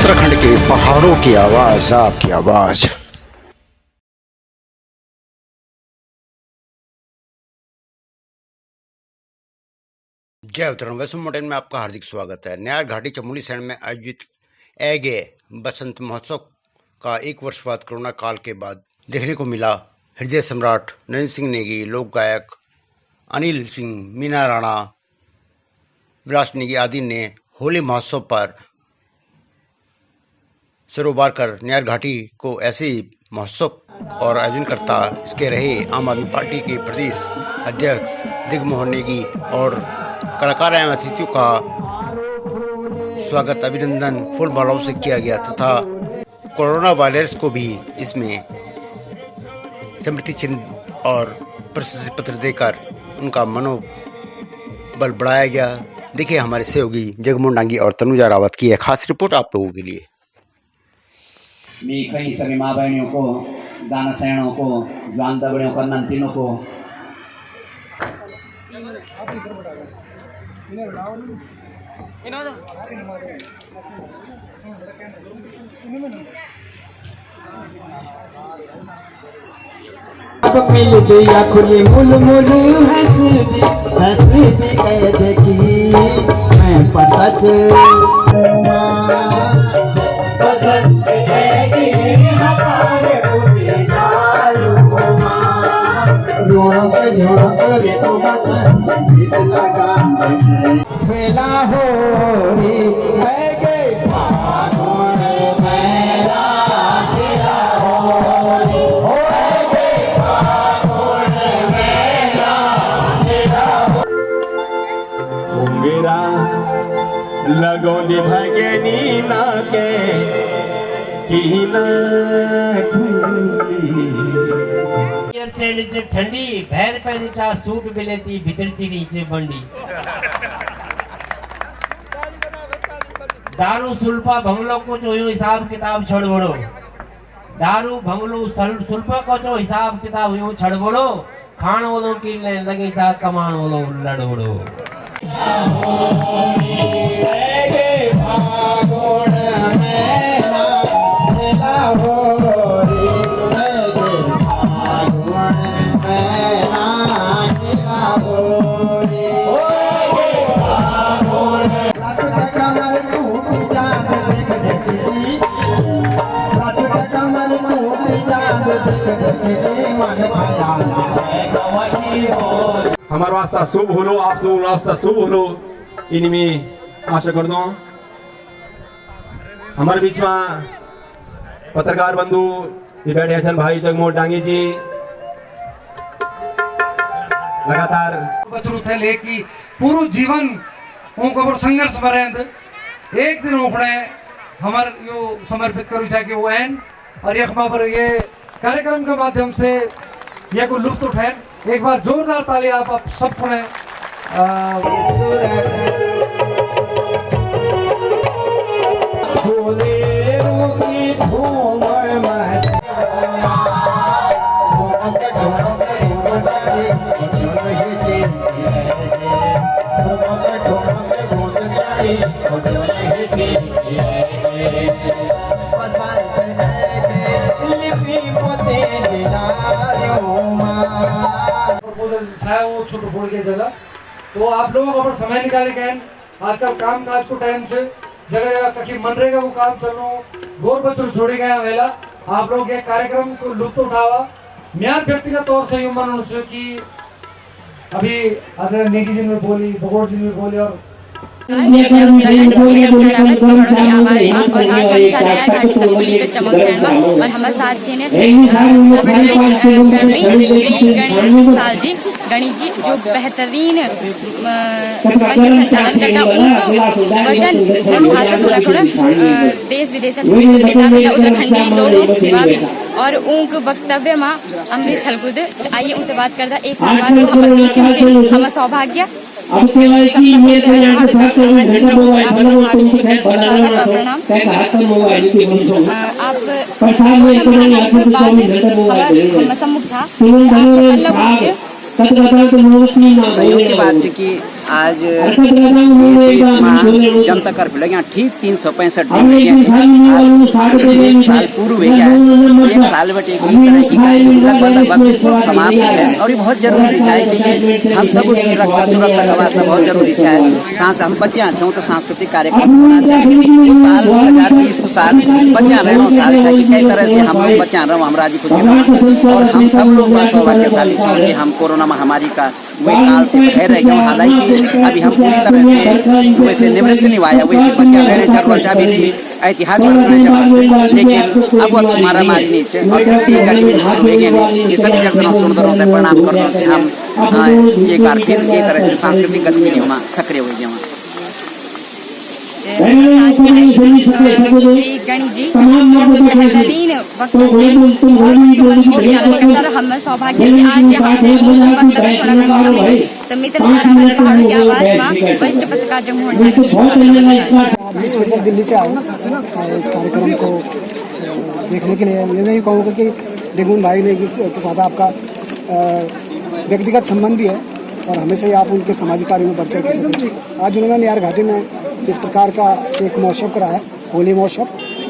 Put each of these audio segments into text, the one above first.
उत्तराखंड के पहाड़ों की आवाज, आपकी आवाज। जय उत्तराखंड। वैष्णो माउंटेन में आपका हार्दिक स्वागत है। न्यार घाटी चमोली शहर में आयोजित ऐगे बसंत महोत्सव का 1 वर्ष बाद कोरोना काल के बाद देखने को मिला। हृदय सम्राट नरेंद्र सिंह नेगी, लोक गायक अनिल सिंह, मीना राणा, विलास नेगी आदि ने होली महोत्सव पर सरोबार कर न्यार घाटी को ऐसे ही महोत्सव और आयोजनकर्ता इसके रहे आम आदमी पार्टी के प्रदेश अध्यक्ष दिग्मोहन नेगी और कलाकार एवं अतिथियों का स्वागत अभिनंदन फूल मालाओं से किया गया तथा कोरोना वायरस को भी इसमें स्मृति चिन्ह और प्रशस्ति पत्र देकर उनका मनोबल बढ़ाया गया। देखिए हमारे सहयोगी जगमोहन डांगी और तनुजा रावत की एक खास रिपोर्ट आप लोगों के लिए। मी कई सभी माँ बहनों को, गाना सैनों को, जवान दबड़ियों को, नंतीनों को अब मिल गया खुली मुल मुल हंसती कह देखी मैं पता बसंत तो बसंत गीत लगा फेला हो लगोनी भगनी ना के नीचे ठंडी भैर पे नीचा सूट मिलेती भीतरची नीचे बंडी दारू सुल्फा भंगलो को जो हिसाब किताब छोड़ बोलो, दारू भंगलो सुल्फा को जो हिसाब किताब यूं छड़ बोलो, खान वालों की लगे चाह कमान वालों लड़ बोलो। हमारे वास्ता शुभ हो लो, आप लोग वास्ता शुभ हो लो, इनमें आशा कर दो। हमारे बीच में पत्रकार बंधु ये बैठे हैं भाई जगमोहन डांगी जी, लगातार बचरू थे लेकी पूरा जीवन उनको संघर्ष में रहते एक दिन उखड़े हमार यो समर्पित करूँ चाहे वो एन और यखमा पर ये कार्यक्रम के माध्यम से ये को लुत्फ उठाए। एक बार जोरदार ताली आप सब सुने। वो छोटे बोल के जगह तो आप लोग अगर समय निकाले गए आजकल काम काज को टाइम से जगह जगह कहीं मनरेगा वो काम चलो गोर बच्चों छोड़े गए वेला आप लोग ये कार्यक्रम को लुत्फ उठावा। म्यार व्यक्तिगत तौर से यूं मानो कि अभी अगर नेगी जी ने बोली, भगोड़ जी ने बोली और और हमारे साथ जी ने गणेश जी जो बेहतरीन संचालन करता वजन भाषा सुना थोड़ा देश विदेश उत्तराखंडी लोगों सेवा भी और उनके वक्तव्य में अमृत छलकुद। आइए उनसे बात करता एक साल बाद हमारे बीच में हमारा सौभाग्य अब केवल की ये तो यहाँ पे साथ में झंडा मोबाइल बना तुमको खैर बनाना तो क्या हाथ में मोबाइल की बंदो आप प्रसाद में इतना यहाँ पे तो झंडा मोबाइल हम सम्मुख था तुम धनो साहब कत कत तो मोस्टली ना की बात है कि आज जनता कर्फ्यू लगे ठीक 365 दिन एक साल पूर्व हो गया है। एक साल बटे एक तरह की लगभग समाप्त है और ये बहुत जरूरी है कि हम सब की रक्षा सुरक्षा का वास्ते बहुत जरूरी है। सांस हम बच्चे छो तो सांस्कृतिक कार्यक्रम होना चाहिए। साल 2020 को साल बच्चा रहना साल है कि कई तरह से हम लोग बच्चा रहो हम राजी खुशी और हम सब लोग सौभाग्यशाली कि हम कोरोना महामारी का वही काल से बह रहे हैं। हालांकि अभी हम पूरी तरह से वैसे निवृत्त नहीं हुआ वैसे बच्चा रहने जरूरत अभी भी ऐतिहासिक जरूरत लेकिन अब हमारा मारी नहीं है और ये सभी जगह सुंदर होता है। प्रणाम करते हम एक बार फिर एक तरह से सांस्कृतिक गतिविधियों में सक्रिय हो गए। श्री गणेश जी बेहतरीन वक्त हम सौभाग्य की आज यहाँ तो मित्र पहाड़ों की आवाज वरिष्ठ पत्रकार स्पेशल दिल्ली से आए इस कार्यक्रम को देखने के लिए। मैं भी कहूँगा कि दिगमुन भाई ने के साथ आपका व्यक्तिगत संबंध भी है और हमेशा ही आप उनके सामाजिक कार्यों में बढ़ चढ़ सके। आज उन्होंने नियार घाटी में इस प्रकार का एक महोत्सव करा है, होली महोत्सव।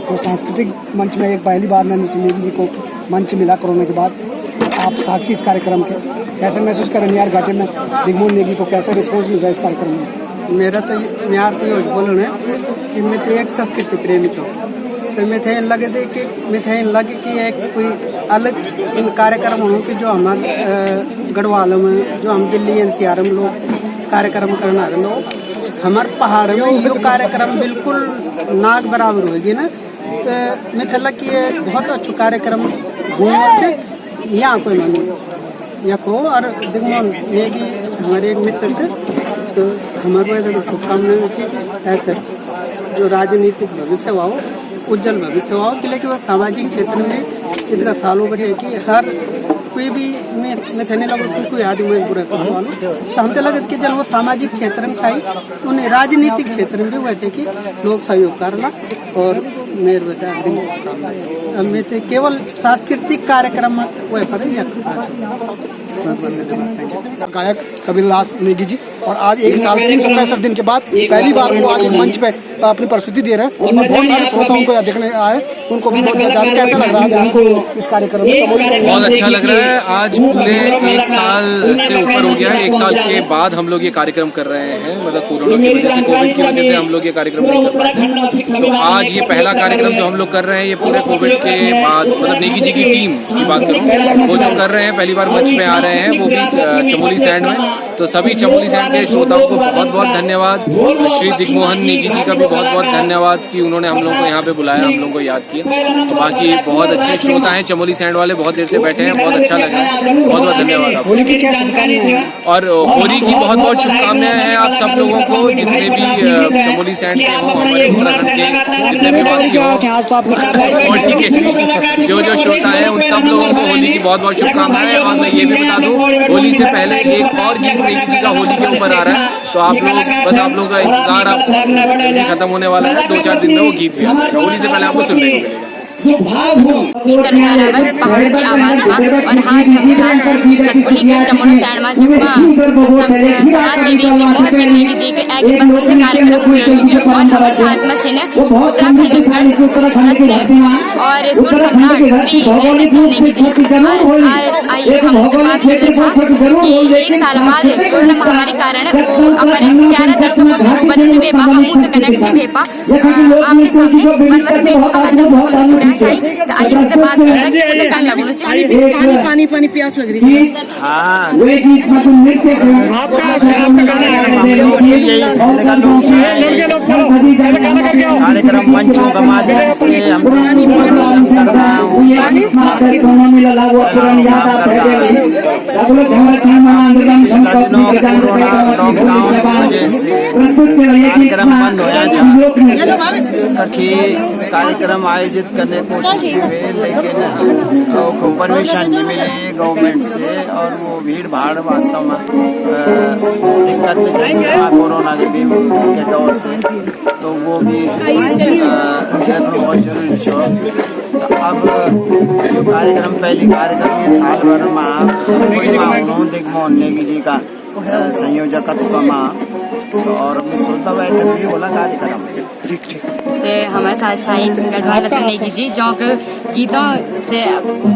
तो सांस्कृतिक मंच में एक पहली बार नंद सिंह नेगी जी को मंच मिला कोरोना के बाद। आप साक्षी इस कार्यक्रम के कैसे महसूस करें नियार घाटी में दिगमुन नेगी को कैसे रिस्पॉन्स मिल रहा है इस कार्यक्रम में? मेरा तो नियार तो ये बोलना है कि मैं तो एक संस्कृति प्रेमी हूँ तो मैं लगे कि एक कोई अलग इन कार्यक्रम हो कि जो हमारे गढ़वालों में जो हम दिल्ली एनसीआर में लोग कार्यक्रम करना रहे लोग हमारे पहाड़ में ये कार्यक्रम बिल्कुल नाक बराबर होगी ना। तो मैं लग कि ये बहुत अच्छा कार्यक्रम घूम यहाँ कोई नहीं यहाँ को और दिगमुन नेगी हमारे एक मित्र थे तो हमारे को शुभकामनाएं थी ऐसे जो राजनीतिक भविष्य हुआ हो उज्जवल भविष्य हुआ हो कि लेकिन वह सामाजिक क्षेत्र में इतना सालों बढ़े कि हर कोई भी मैं थे लगे कोई आदमी पूरा करने वालों तो हम तो लगे कि जब वो सामाजिक क्षेत्र में खाई उन्हें राजनीतिक क्षेत्र में भी हुए थे कि लोग सहयोग करना और मेरे बता मैं तो केवल सांस्कृतिक कार्यक्रम हुए पर गायक कबीरदास नेगी जी और आज एक साल 365 दिन के बाद पहली बार वो आज मंच पे अपनी प्रस्तुति दे रहे हैं और बहुत सारे श्रोताओं को देखने आए उनको भी बहुत ज्यादा कैसा लग रहा है आपको इस कार्यक्रम में? बहुत अच्छा लग रहा है। आज पूरे एक साल से ऊपर हो गया है। एक साल के बाद हम लोग ये कार्यक्रम कर रहे हैं मतलब कोरोना की वजह से कोविड की वजह से हम लोग ये कार्यक्रम नहीं कर पाए। तो आज ये पहला कार्यक्रम जो हम लोग कर रहे हैं ये पूरे कोविड के बाद मतलब नेगी जी की टीम की बात करूँ वो जो कर रहे हैं पहली बार मंच में आ रहे हैं वो भी चमोली सैंड में। तो सभी चमोली सैंड के श्रोताओं को बहुत बहुत धन्यवाद। श्री दिगमोहन नेगी जी का भी बहुत बहुत धन्यवाद कि उन्होंने हम लोगों को यहाँ पे बुलाया हम लोगों को याद किया। तो बाकी बहुत अच्छे श्रोता हैं चमोली सैंड वाले बहुत देर से बैठे हैं बहुत अच्छा लगा है। बहुत बहुत धन्यवाद आपको और होली की बहुत बहुत शुभकामनाएं हैं आप सब लोगों को जितने भी चमोली सैंड के हों हमारे उत्तराखंड के जितने भी वासी हों जो जो श्रोता हैं उन सब लोगों को होली की बहुत बहुत शुभकामनाएं। और मैं ये भी बता दूं होली से पहले एक और गीत नेगी जी का होली के ऊपर आ रहा है तो आप लोग बस आप लोगों का इंतजार आप खत्म होने वाला है 2-4 दिन में वो गीत भी होली से पहले आपको सुनने को मिलेगा। पहाड़ की आवाज और हाँ सतपुली के चमोली सैंड में समाज सेवी नेगी जी के एक बसंत कार्यक्रम और हमारे साथ में छे उत्तराखंड और सुर सम्राट श्री गणेश सिंह नेगी जी आइए हम बात करते कि एक साल बाद कोरोना महामारी कारण हमारे प्यारे दर्शकों से रूबरू हुए हम उससे कनेक्ट हुए आपके सामने आइए उनसे बात पानी प्यास लग रही है। कार्यक्रम मंचों के माध्यम से हम कार्यक्रम बंद होया कार्यक्रम आयोजित करने की कोशिश की हुई लेकिन परमिशन नहीं मिली गवर्नमेंट से और वो भीड़ भाड़ वास्तव में दिक्कत चल रहा कोरोना के दौर से तो वो भी बहुत जरूरी तो अब जो कार्यक्रम पहली कार्यक्रम ये साल भर में सब कोई दिगमोहन नेगी जी का संयोजकत्वमा और मैं सोचता हुआ भी बोला कार्यक्रम ठीक ठीक हमारे साथ छाई गढ़वाल रत्न नेगी जी जो गीतों से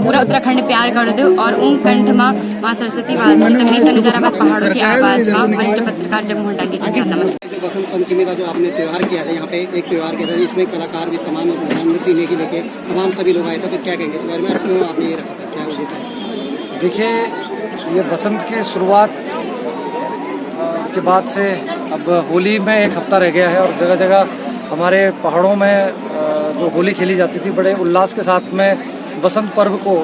पूरा उत्तराखंड प्यार कर दो और उन कंठ माँ सरस्वती वासी तकनीक तनुजाराबाद पहाड़ों की आवाज माँ वरिष्ठ पत्रकार जगमोहन डांगी जी से नमस्कार। जो बसंत पंचमी का जो आपने त्यौहार किया था यहाँ पे एक त्यौहार किया था जिसमें कलाकार भी तमाम महेंद्र सिंह नेगी लेके तमाम सभी लोग आए थे, तो क्या कहेंगे इस बारे में, क्यों आपने ये रखा था, क्या वजह था? देखिए, ये बसंत की शुरुआत के बाद से अब होली में एक हफ्ता रह गया है और जगह जगह हमारे पहाड़ों में जो होली खेली जाती थी बड़े उल्लास के साथ में बसंत पर्व को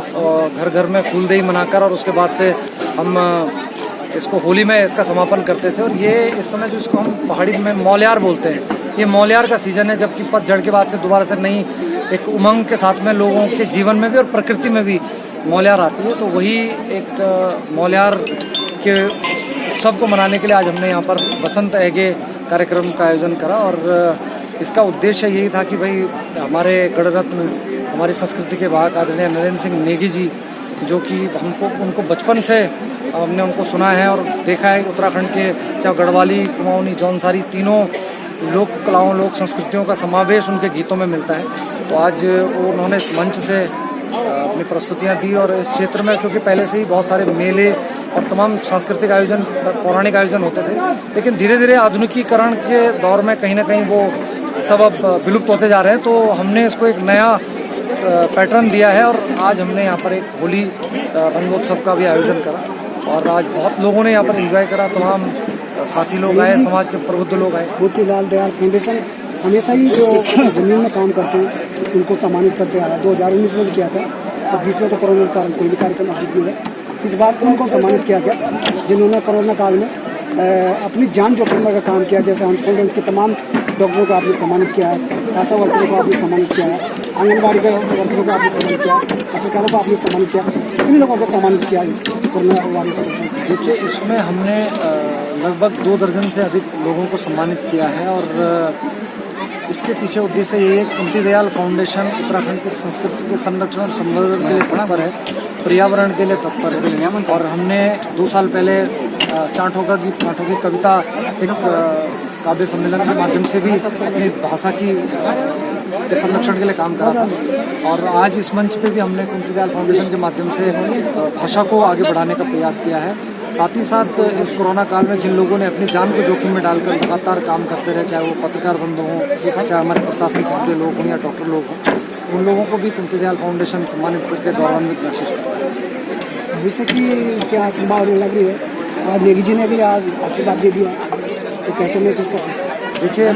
घर घर में फूलदेई मनाकर और उसके बाद से हम इसको होली में इसका समापन करते थे। और ये इस समय जो इसको हम पहाड़ी में मौलियार बोलते हैं, ये मौलियार का सीजन है, जबकि पतझड़ के बाद से दोबारा से नई एक उमंग के साथ में लोगों के जीवन में भी और प्रकृति में भी मौलियार आती है। तो वही एक मौलियार के उत्सव को मनाने के लिए आज हमने यहाँ पर बसंत ऐगे कार्यक्रम का आयोजन करा और इसका उद्देश्य यही था कि भाई हमारे गणरत्न, हमारी संस्कृति के वाहक आदरणीय नरेंद्र सिंह नेगी जी, जो कि उनको बचपन से हमने उनको सुना है और देखा है, उत्तराखंड के चाहे गढ़वाली, कुमाऊनी, जौनसारी तीनों लोक कलाओं, लोक संस्कृतियों का समावेश उनके गीतों में मिलता है। तो आज उन्होंने इस मंच से अपनी प्रस्तुतियाँ दी और इस क्षेत्र में क्योंकि पहले से ही बहुत सारे मेले और तमाम सांस्कृतिक आयोजन, पौराणिक आयोजन होते थे, लेकिन धीरे धीरे आधुनिकीकरण के दौर में कहीं ना कहीं वो सब अब विलुप्त होते जा रहे हैं। तो हमने इसको एक नया पैटर्न दिया है और आज हमने यहाँ पर एक होली रंगोत्सव का भी आयोजन करा और आज बहुत लोगों ने यहाँ पर एंजॉय करा, तमाम साथी लोग आए, समाज के प्रबुद्ध लोग आए। मोतीलाल दयाल फाउंडेशन हमेशा ही जो जमीन में काम करते हैं उनको सम्मानित करते आया। 2019 में भी किया था और 20 में तो कोरोना के कारण कोई भी कार्यक्रम आयोजित नहीं हुआ। इस बात उनको सम्मानित किया गया जिन्होंने कोरोना काल में अपनी जान जोखिम में काम किया, जैसे हंस फाउंडेशन के तमाम डॉक्टरों को आपने सम्मानित किया है, आशा वर्करों को आपने सम्मानित किया है, आंगनबाड़ी के वर्करों को आपने सम्मानित किया, पत्रकारों को आपने सम्मानित किया, कितने लोगों को सम्मानित किया इस कोरोना वायरस से? देखिए, इसमें हमने लगभग 2 दर्जन से अधिक लोगों को सम्मानित किया है और इसके पीछे उद्देश्य यही है, कुंती दयाल फाउंडेशन उत्तराखंड की संस्कृति के संरक्षण और संवर्धन के लिए तत्पर है, पर्यावरण के लिए तत्पर है। और हमने 2 साल पहले चांठों का गीत, चांठों की कविता एक काव्य सम्मेलन के माध्यम से भी अपनी भाषा के संरक्षण के लिए काम करा था और आज इस मंच पे भी हमने कुंती दयाल फाउंडेशन के माध्यम से भाषा को आगे बढ़ाने का प्रयास किया है। साथ ही साथ इस कोरोना काल में जिन लोगों ने अपनी जान को जोखिम में डालकर लगातार काम करते रहे, चाहे वो पत्रकार बंधु हों, चाहे हमारे प्रशासन से जुड़े लोग हों या डॉक्टर लोग हों, उन लोगों को भी कुंती दयाल फाउंडेशन सम्मानित करके गौरवान्वित महसूस करता है। भविष्य की क्या संभावना लग रही है? और नेगी जी ने भी आज आशीर्वाद दे दिया, तो कैसे महसूस करते हैं? देखिए,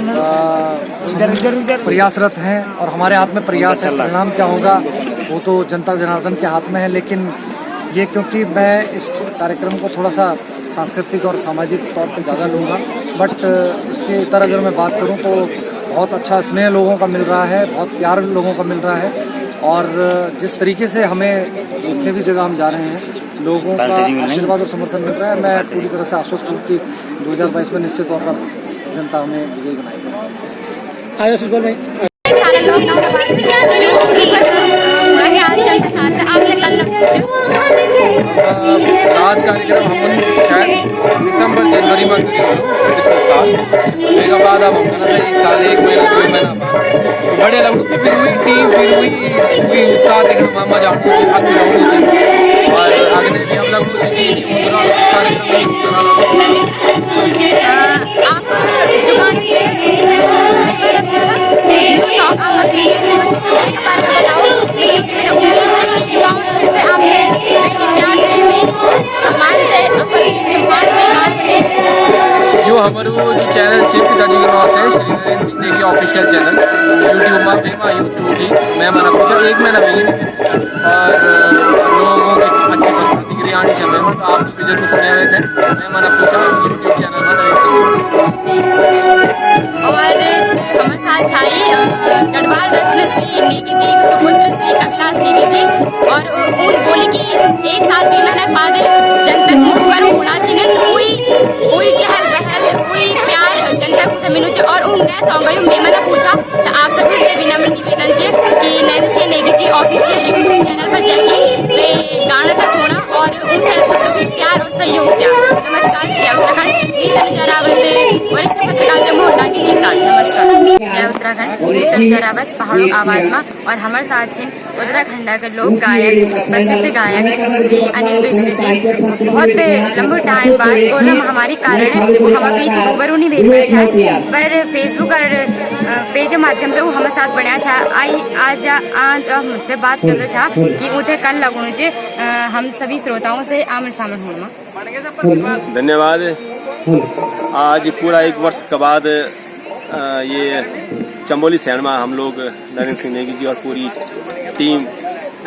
प्रयासरत हैं और हमारे हाथ में प्रयास है, परिणाम क्या होगा वो तो जनता जनार्दन के हाथ में है। लेकिन ये क्योंकि मैं इस कार्यक्रम को थोड़ा सा सांस्कृतिक और सामाजिक तौर पर ज़्यादा लूँगा, बट इसके इतर अगर मैं बात करूँ तो बहुत अच्छा स्नेह लोगों का मिल रहा है, बहुत प्यार लोगों का मिल रहा है और जिस तरीके से हमें जितने भी जगह हम जा रहे हैं लोगों का आशीर्वाद और समर्थन मिल रहा है, मैं पूरी तरह से आश्वस्त हूँ कि 2022 में निश्चित तौर पर जनता हमें विजयी बनाएगी। आया सुजबल भाई, आज कार्यक्रम हम शायद दिसंबर जनवरी में पिछले साल मेरे बाद अब हम कहना था 1 साल 1 महीना 2 महीना तो बड़े लगू कि फिर हुई टीम फिर हुई उत्साह देखना मामा जाऊँ अच्छी लगू और आगे भी हम लगू जो हमारे वो जो चैनल है पिताजी के नाम से Shri Narendra Singh Negi official channel YouTube में फेमा यूट्यूब की मैं मना पूछा 1 महीना पहले और लोगों की अच्छी प्रतिक्रिया आनी चल रही है, तो आप भी जरूर सुने हुए थे। मैं मना पूछा यूट्यूब चैनल और हमारे साथ छाई गढ़वाल रत्न श्री नेगी जी, समुद्र श्री कविलास नेगी जी और उन बोली की 1 साल 2 महीने बाद जनता से रूबरू होना चाहिए, तो कोई चहल पहल कोई प्यार जनता को मिलू चाहिए और उन गए सॉन्ग मैं मैंने पूछा तो आप सभी से विनम्र निवेदन है कि Narendra Singh Negi ji official YouTube channel पर जाके गाना था सुना और और उनके प्यार और सहयोग दिया। नमस्कार। जय उत्तराखंड। मी तनुजा रावत, वरिष्ठ पत्रकार जम्मू डांगी के साथ। नमस्कार। जय उत्तराखंड। मी तनुजा रावत पहाड़ों आवाज में और हमारे साथ छे उत्तराखंड के लोक गायक प्रसिद्ध गायक श्री अनिल विष्णु जी। बहुत लंबे टाइम बाद कोरोना महामारी कारण हमारे बीच रूबरू नहीं भेज पाया था, पर फेसबुक और पेज के माध्यम से वो हमारे साथ बनया था। आज मुझसे बात करते था कि उसे कल लगुण जे हम सभी श्रोताओं से आमने सामने होना। धन्यवाद। आज पूरा 1 वर्ष के बाद ये चंबोली शहर में हम लोग नरेंद्र सिंह नेगी जी और पूरी टीम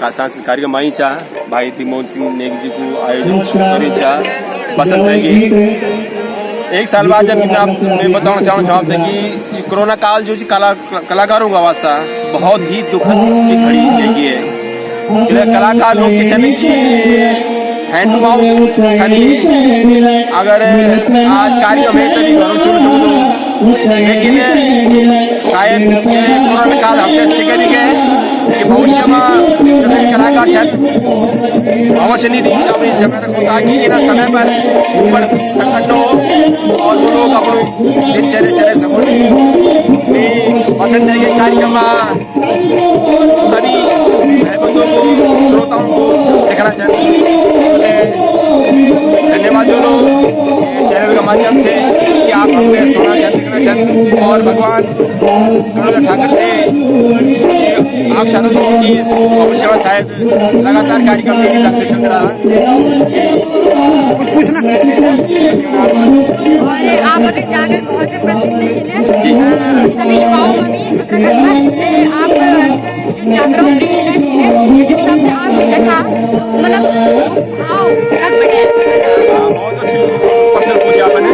का सांस्कृतिक कार्यक्रम आई चाह भाई तिमोन सिंह नेगी जी को आयोजित करी चाह पसंद रहेगी। 1 साल बाद जब मैं बताना चाहूँ आपसे कि कोरोना काल जो कलाकारों का वास्ता बहुत ही दुखद की घड़ी लेगी है। कलाकार लोग की हैंड टू माउथ अगर आज कार्यक्रम है तभी लेकिन शायद कोरोना काल हमने सीखे नहीं गए कि भविष्य में कलाकार अवश्य नहीं दी अपनी जगह होता कि समय पर संगठनों और वो लोग अपने दिनचर्या चले सको पसंद है कि कार्यक्रम सभी भाइयों को श्रोताओं को देखना चाहिए। धन्यवाद जो लोग चैनल के माध्यम से कि आप हमें सुनना देखना चाहते और भगवान ठाकुर से आप शायद की भविष्य में शायद लगातार कार्यक्रम के हिसाब से चल रहा पूछना और आप अगर जाकर बहुत प्रसिद्ध है सभी युवाओं में भी आप जागरूक जिस तरह से आप देखा मतलब बहुत अच्छी फसल पूछा आपने।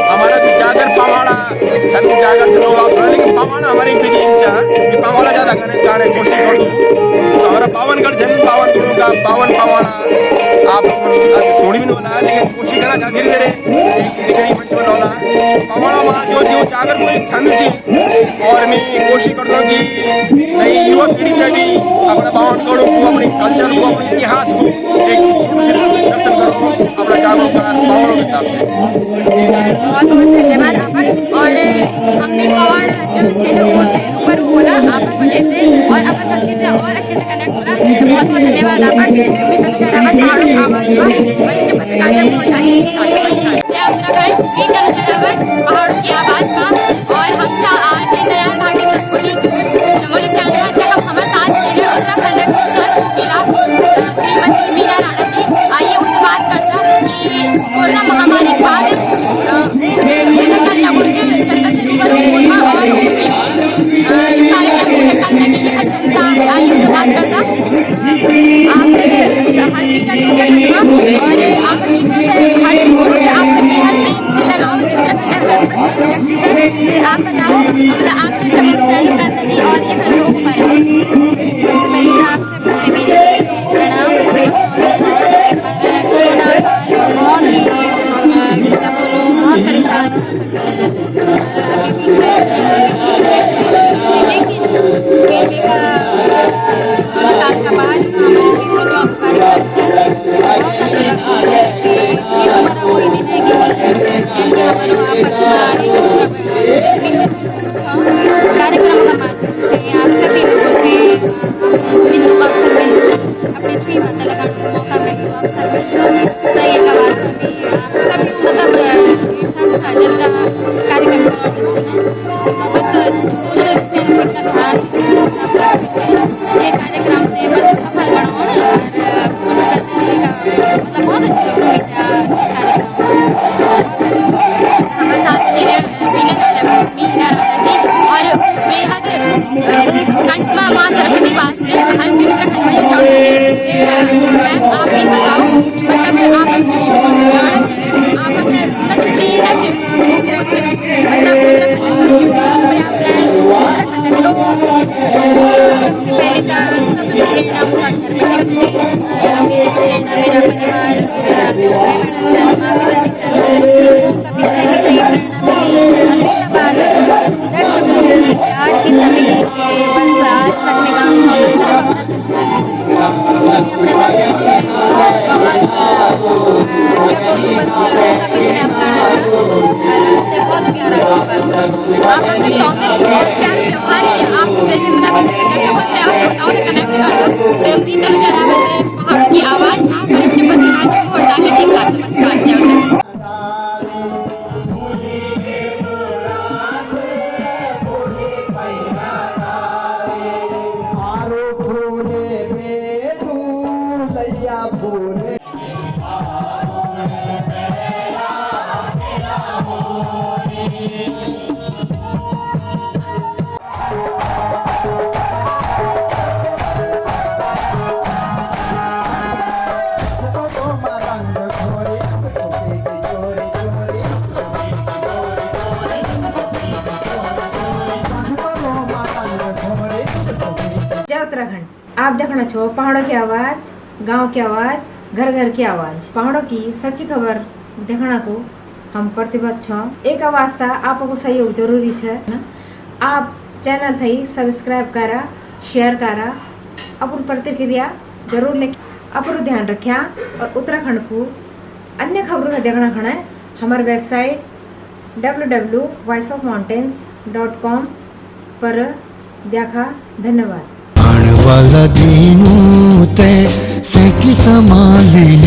हमारा भी जागर पवाड़ा सन जागर के लोग आप लेकिन पवाड़ा हमारी भी इच्छा कि पवाड़ा ज़्यादा करने जाने की कोशिश कर दो। हमारा पावनगढ़ जन पावन गुरु का पावन पवाड़ा आप सोनी भी नहीं वाला लेकिन कोशिश करना धीरे धीरे दिखनी मंच में वाला पवाड़ा वहाँ जो जो जागर को एक छंद थी और मैं कोशिश करता हूँ कि नई युवा पीढ़ी से भी अपने पावनगढ़ को अपने कल्चर को अपने इतिहास को एक दर्शन करो अपना जागरूक पावनों के हिसाब से। बहुत बहुत धन्यवाद आप और हमने पवाड़ जो क्षेत्र ऊपर बोला आपकी वजह से और अपना संस्कृति और अच्छे से कनेक्ट होना। बहुत बहुत धन्यवाद आपका। पहाड़ों आवाज वरिष्ठ पत्रकार जम्मू डांगी के साथ। जय उत्तराखंड। मी तनुजा रावत पहाड़ों की आवाज में और हम आज नया घाटी चमोली से जब हमारे साथ चले उत्तराखंड के स्वर किला श्रीमती मीरा राणा जी। आइए उससे बात करता कि कोरोना महामारी के बाद जनता से रूबरू होना और कार्यक्रम करने के लिए जनता आइए उससे बात करता आप हर की और आप आपसे बेहद प्रेम से लगाओ जो आप बताओ आपने चमत्कार करने और ये फिर लोग पाए सबसे पहले आपसे मेरे प्रणाम कोरोना बहुत ही बहुत परेशान हो सकते अभी भी लेकिन फिर भी मुलाकात का बाद हमारे चौक कार्यक्रम बहुत अच्छा लगता है कि हमारा वही दिन है कि हमारे आपस कार्यक्रम का माध्यम से आप सभी लोगों से बिंदु अवसर में अपनी ट्वी माता लगाने का मौका मिले अवसर मिलता है आवाज़ में आप सभी मतलब संस्था जल्द कार्यक्रम कराने वहाँ पर के सौंदर्य और प्यार व्यवहार आपको विभिन्न दर्शकों से और श्रोताओं से कनेक्ट कर प्रेम की तरह जनावते पहाड़ की आवाज था परिचय पत्रिका को डाके एक साथ नमस्कार किया उत्तराखंड आप देखना छो पहाड़ों की आवाज, गांव की आवाज, घर घर की आवाज, पहाड़ों की सच्ची खबर देखना को हम प्रतिबद्ध छो। एक आवाज था आपको सहयोग जरूरी है। आप चैनल थी सब्सक्राइब करा, शेयर करा, अपन प्रतिक्रिया जरूर लिख, अपन ध्यान रखा और उत्तराखंड को अन्य खबरों का देखना खड़ा हमारे वेबसाइट www.voiceofmountains.com पर देखा। धन्यवाद। वाला दीनू ते से की संभाली